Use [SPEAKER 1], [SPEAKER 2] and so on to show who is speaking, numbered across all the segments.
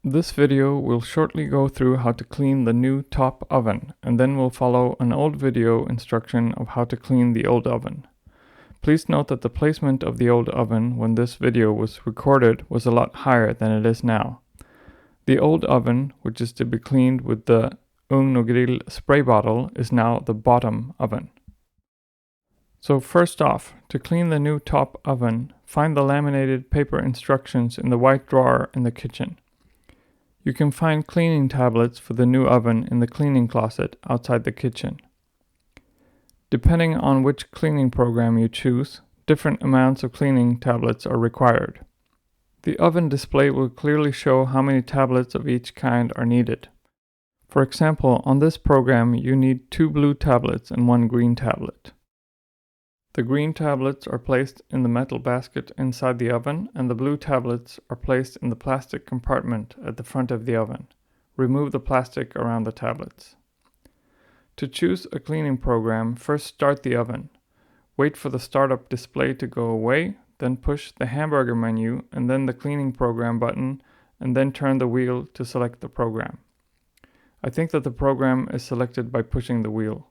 [SPEAKER 1] This video will shortly go through how to clean the new top oven, and then will follow an old video instruction of how to clean the old oven. Please note that the placement of the old oven when this video was recorded was a lot higher than it is now. The old oven, which is to be cleaned with the Ugn och Grill spray bottle, is now the bottom oven. So first off, to clean the new top oven, find the laminated paper instructions in the white drawer in the kitchen. You can find cleaning tablets for the new oven in the cleaning closet outside the kitchen. Depending on which cleaning program you choose, different amounts of cleaning tablets are required. The oven display will clearly show how many tablets of each kind are needed. For example, on this program you need 2 blue tablets and 1 green tablet. The green tablets are placed in the metal basket inside the oven, and the blue tablets are placed in the plastic compartment at the front of the oven. Remove the plastic around the tablets. To choose a cleaning program, first start the oven. Wait for the startup display to go away, then push the hamburger menu and then the cleaning program button, and then turn the wheel to select the program. I think that the program is selected by pushing the wheel.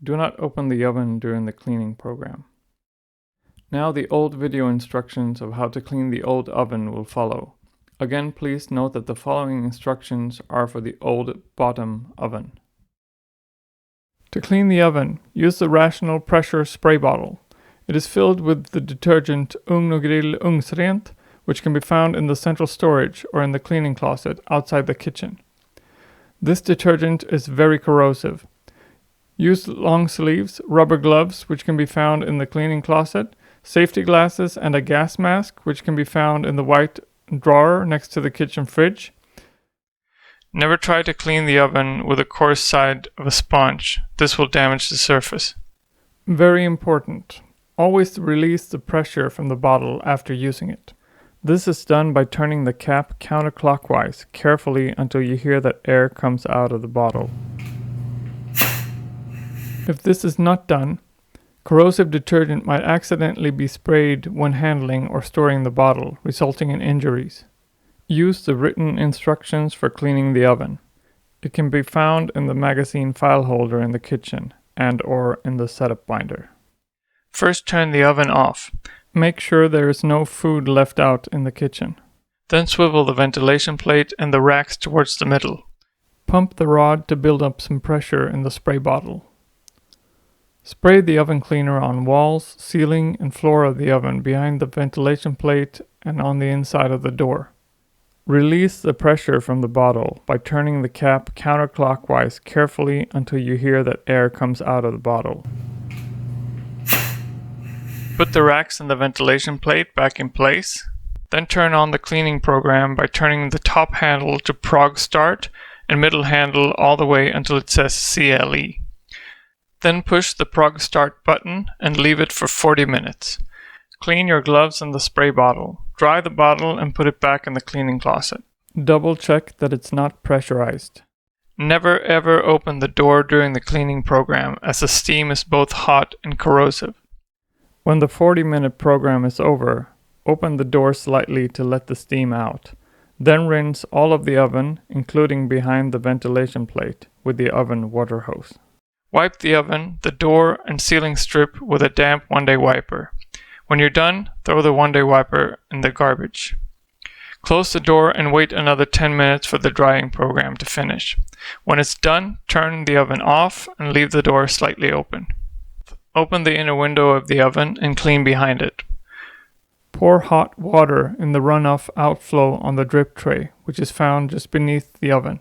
[SPEAKER 1] Do not open the oven during the cleaning program. Now the old video instructions of how to clean the old oven will follow. Again, please note that the following instructions are for the old bottom oven. To clean the oven, use the rational pressure spray bottle. It is filled with the detergent Ugn och Grill Ugnsrent, which can be found in the central storage or in the cleaning closet outside the kitchen. This detergent is very corrosive. Use long sleeves, rubber gloves, which can be found in the cleaning closet, safety glasses, and a gas mask, which can be found in the white drawer next to the kitchen fridge. Never try to clean the oven with a coarse side of a sponge. This will damage the surface. Very important. Always release the pressure from the bottle after using it. This is done by turning the cap counterclockwise carefully until you hear that air comes out of the bottle. If this is not done, corrosive detergent might accidentally be sprayed when handling or storing the bottle, resulting in injuries. Use the written instructions for cleaning the oven. It can be found in the magazine file holder in the kitchen and/or in the setup binder. First, turn the oven off. Make sure there is no food left out in the kitchen. Then swivel the ventilation plate and the racks towards the middle. Pump the rod to build up some pressure in the spray bottle. Spray the oven cleaner on walls, ceiling, and floor of the oven behind the ventilation plate and on the inside of the door. Release the pressure from the bottle by turning the cap counterclockwise carefully until you hear that air comes out of the bottle. Put the racks and the ventilation plate back in place. Then turn on the cleaning program by turning the top handle to prog start and middle handle all the way until it says CLE. Then push the prog start button and leave it for 40 minutes. Clean your gloves and the spray bottle. Dry the bottle and put it back in the cleaning closet. Double check that it's not pressurized. Never ever open the door during the cleaning program, as the steam is both hot and corrosive. When the 40-minute program is over, open the door slightly to let the steam out. Then rinse all of the oven, including behind the ventilation plate, with the oven water hose. Wipe the oven, the door, and ceiling strip with a damp one-day wiper. When you're done, throw the one-day wiper in the garbage. Close the door and wait another 10 minutes for the drying program to finish. When it's done, turn the oven off and leave the door slightly open. Open the inner window of the oven and clean behind it. Pour hot water in the runoff outflow on the drip tray, which is found just beneath the oven.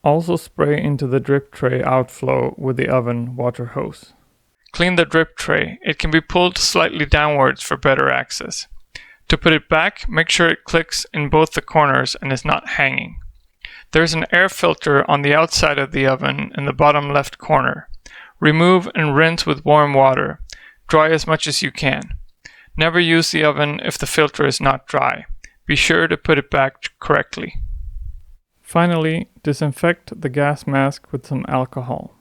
[SPEAKER 1] Also spray into the drip tray outflow with the oven water hose. Clean the drip tray. It can be pulled slightly downwards for better access. To put it back, make sure it clicks in both the corners and is not hanging. There is an air filter on the outside of the oven in the bottom left corner. Remove and rinse with warm water. Dry as much as you can. Never use the oven if the filter is not dry. Be sure to put it back correctly. Finally, disinfect the gas mask with some alcohol.